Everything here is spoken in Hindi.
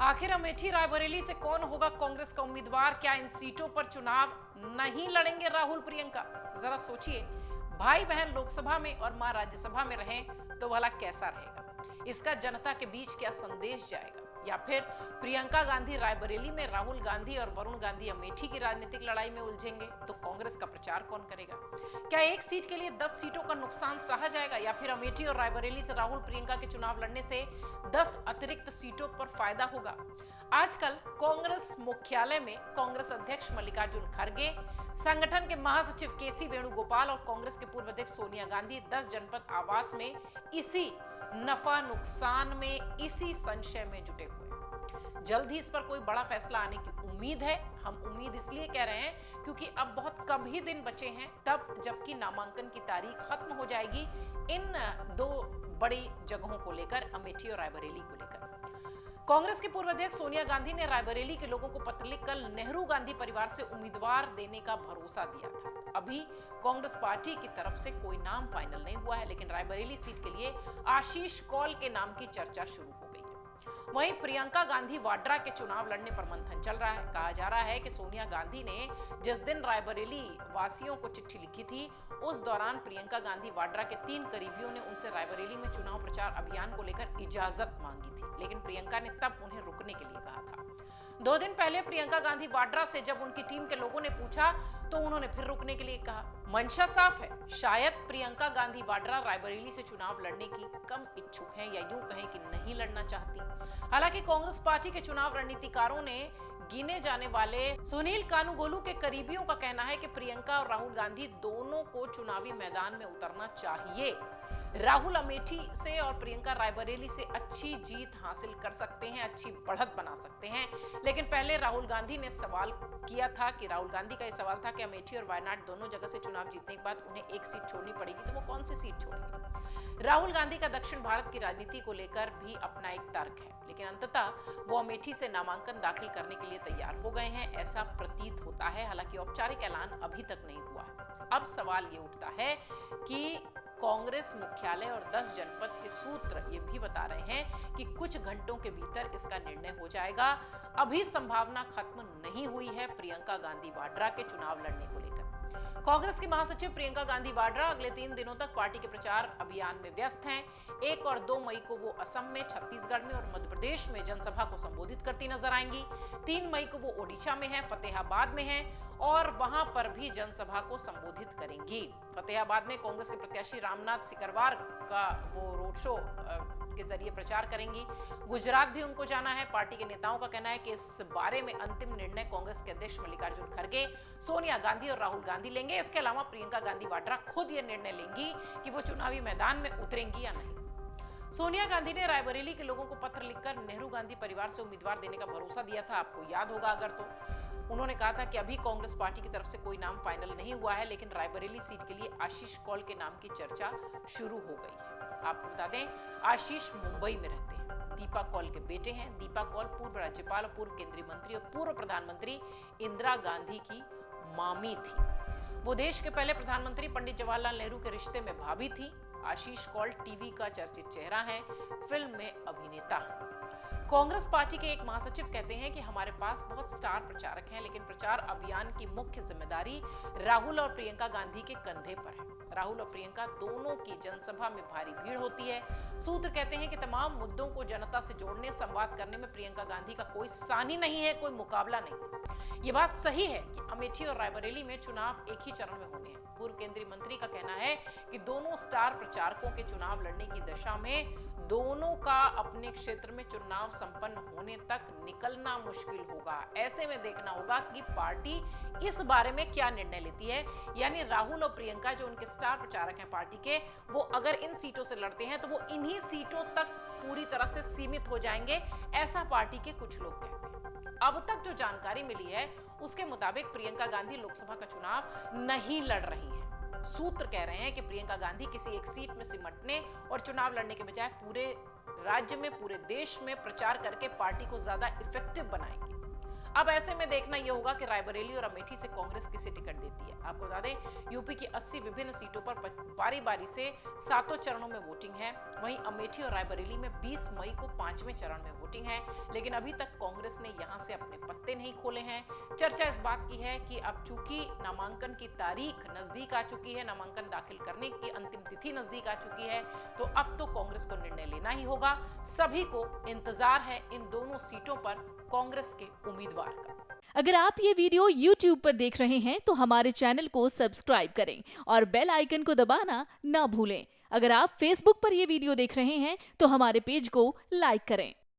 आखिर अमेठी रायबरेली से कौन होगा कांग्रेस का उम्मीदवार? क्या इन सीटों पर चुनाव नहीं लड़ेंगे राहुल प्रियंका? जरा सोचिए, भाई बहन लोकसभा में और मां राज्यसभा में रहें तो भला कैसा रहेगा? इसका जनता के बीच क्या संदेश जाएगा? या फिर प्रियंका गांधी रायबरेली में, राहुल गांधी और वरुण गांधी अमेठी की राजनीतिक लड़ाई में उलझेंगे तो कांग्रेस का प्रचार कौन करेगा? क्या एक सीट के लिए 10 सीटों का नुकसान सहा जाएगा, या फिर अमेठी और रायबरेली से राहुल प्रियंका के चुनाव लड़ने से 10 अतिरिक्त सीटों पर फायदा होगा? आजकल कांग्रेस मुख्यालय में कांग्रेस अध्यक्ष मल्लिकार्जुन खड़गे, संगठन के महासचिव केसी वेणुगोपाल और कांग्रेस के पूर्व अध्यक्ष सोनिया गांधी 10 जनपद आवास में इसी नफा नुकसान में, इसी संशय में जुटे हुए। जल्द ही इस पर कोई बड़ा फैसला आने की उम्मीद है। हम उम्मीद इसलिए कह रहे हैं क्योंकि अब बहुत कम ही दिन बचे हैं, तब जबकि नामांकन की तारीख खत्म हो जाएगी इन दो बड़ी जगहों को लेकर, अमेठी और रायबरेली को लेकर। कांग्रेस के पूर्व अध्यक्ष सोनिया गांधी ने रायबरेली के लोगों को पत्र लिखकर नेहरू गांधी परिवार से उम्मीदवार देने का भरोसा दिया था। अभी कांग्रेस पार्टी की तरफ से कोई नाम फाइनल नहीं हुआ है, लेकिन रायबरेली सीट के लिए आशीष कौल के नाम की चर्चा शुरू हो गई है। वहीं प्रियंका गांधी वाड्रा के चुनाव लड़ने पर मंथन चल रहा है। कहा जा रहा है कि सोनिया गांधी ने जिस दिन रायबरेली वासियों को चिट्ठी लिखी थी, उस दौरान प्रियंका गांधी वाड्रा के 3 करीबियों ने उनसे रायबरेली में चुनाव प्रचार अभियान को लेकर इजाजत मांगी थी, लेकिन प्रियंका ने तब उन्हें रुकने के लिए कहा था। 2 दिन पहले प्रियंका गांधी वाड्रा से जब उनकी टीम के लोगों ने पूछा तो उन्होंने फिर रुकने के लिए कहा। मंशा साफ है, शायद प्रियंका गांधी वाड्रा रायबरेली से चुनाव लड़ने की कम इच्छुक हैं, या यूं कहें कि नहीं लड़ना चाहती। हालांकि कांग्रेस पार्टी के चुनाव रणनीतिकारों ने गिने जाने वाले सुनील कानूगोलू के करीबियों का कहना है कि प्रियंका और राहुल गांधी दोनों को चुनावी मैदान में उतरना चाहिए। राहुल अमेठी से और प्रियंका रायबरेली से अच्छी जीत हासिल कर सकते हैं, अच्छी बढ़त बना सकते हैं। लेकिन पहले राहुल गांधी ने सवाल किया था कि राहुल गांधी का यह सवाल था कि अमेठी और वायनाड दोनों जगह से चुनाव जीतने के बाद उन्हें एक सीट छोड़नी पड़ेगी, तो वो कौन सी सीट छोड़ेंगे? राहुल गांधी का दक्षिण भारत की राजनीति को लेकर भी अपना एक तर्क है, लेकिन अंततः वो अमेठी से नामांकन दाखिल करने के लिए तैयार हो गए हैं, ऐसा प्रतीत होता है। हालांकि औपचारिक ऐलान अभी तक नहीं हुआ है। अब सवाल ये उठता है कि कांग्रेस मुख्यालय और 10 जनपद के सूत्र ये भी बता रहे हैं कि कुछ घंटों के भीतर इसका निर्णय हो जाएगा। अभी संभावना खत्म नहीं हुई है प्रियंका गांधी वाड्रा के चुनाव लड़ने को लेकर। कांग्रेस की महासचिव प्रियंका गांधी वाड्रा अगले 3 दिनों तक पार्टी के प्रचार अभियान में व्यस्त हैं। 1 और 2 मई को वो असम में, छत्तीसगढ़ में और मध्य प्रदेश में जनसभा को संबोधित करती नजर आएंगी। 3 मई को वो ओडिशा में है, फतेहाबाद में है और वहां पर भी जनसभा को संबोधित करेंगी। फतेहाबाद में कांग्रेस के प्रत्याशी रामनाथ सिकरवार का वो रोड शो के जरिए प्रचार करेंगी। गुजरात भी उनको जाना है। पार्टी के नेताओं का कहना है कि इस बारे में अंतिम निर्णय कांग्रेस के अध्यक्ष मल्लिकार्जुन खड़गे, सोनिया गांधी और राहुल गांधी लेंगे। इसके अलावा प्रियंका गांधी वाड्रा खुद ये निर्णय लेंगी कि वो चुनावी मैदान में उतरेंगी या नहीं। सोनिया गांधी ने रायबरेली के लोगों को पत्र लिखकर नेहरू गांधी परिवार से उम्मीदवार देने का भरोसा दिया था, आपको याद होगा अगर तो। उन्होंने कहा था कि अभी कांग्रेस पार्टी की तरफ से कोई नाम फाइनल नहीं हुआ है, लेकिन रायबरेली सीट के लिए आशीष कौल के नाम की चर्चा शुरू हो गई है। आपको बता दें, आशीष मुंबई में रहते हैं, दीपा कौल के बेटे हैं। दीपा कौल पूर्व राज्यपाल और पूर्व केंद्रीय मंत्री और पूर्व प्रधानमंत्री इंदिरा गांधी की मामी थी। वो देश के पहले प्रधानमंत्री पंडित जवाहरलाल नेहरू के रिश्ते में भाभी थी। आशीष कौल टीवी का चर्चित चेहरा है, फिल्म में अभिनेता है। कांग्रेस पार्टी के एक महासचिव कहते हैं कि हमारे पास बहुत स्टार प्रचारक हैं, लेकिन प्रचार अभियान की मुख्य जिम्मेदारी राहुल और प्रियंका गांधी के कंधे पर है। राहुल और प्रियंका दोनों की जनसभा में भारी भीड़ होती है। सूत्र कहते हैं कि तमाम मुद्दों को जनता से जोड़ने, संवाद करने में प्रियंका गांधी का कोई सानी नहीं है, कोई मुकाबला नहीं। ये बात सही है कि अमेठी और रायबरेली में चुनाव एक ही चरण में होने हैं। पूर्व केंद्रीय मंत्री का कहना है कि दोनों स्टार प्रचारकों के चुनाव लड़ने की दशा में दोनों का अपने क्षेत्र में चुनाव संपन्न होने तक निकलना मुश्किल होगा। ऐसे में देखना होगा कि पार्टी इस बारे में क्या निर्णय लेती है। यानी राहुल और प्रियंका जो उनके स्टार प्रचारक हैं पार्टी के, वो अगर इन सीटों से लड़ते हैं तो वो इन्हीं सीटों तक पूरी तरह से सीमित हो जाएंगे, ऐसा पार्टी के कुछ लोग कहते हैं। अब तक जो जानकारी मिली है उसके मुताबिक प्रियंका गांधी लोकसभा का चुनाव नहीं लड़ रही हैं। सूत्र कह रहे हैं कि प्रियंका गांधी किसी एक सीट में सिमटने और चुनाव लड़ने के बजाय पूरे राज्य में, पूरे देश में प्रचार करके पार्टी को ज्यादा इफेक्टिव बनाएंगी। अब ऐसे में देखना यह होगा कि रायबरेली और अमेठी से कांग्रेस किसे टिकट देती है। आपको बता दें यूपी की 80 विभिन्न सीटों पर बारी बारी से 7 चरणों में वोटिंग है। वहीं अमेठी और रायबरेली में 20 मई को 5वें चरण में वोटिंग है, लेकिन अभी तक कांग्रेस ने यहां से अपने पत्ते नहीं खोले हैं। चर्चा इस बात की है कि अब चूंकि नामांकन की तारीख नजदीक आ चुकी है, नामांकन दाखिल करने की अंतिम तिथि नजदीक आ चुकी है, तो अब तो कांग्रेस को निर्णय लेना ही होगा। सभी को इंतजार है इन दोनों सीटों पर कांग्रेस के उम्मीदवार का। अगर आप ये वीडियो YouTube पर देख रहे हैं तो हमारे चैनल को सब्सक्राइब करें और बेल आइकन को दबाना ना भूलें। अगर आप Facebook पर ये वीडियो देख रहे हैं तो हमारे पेज को लाइक करें।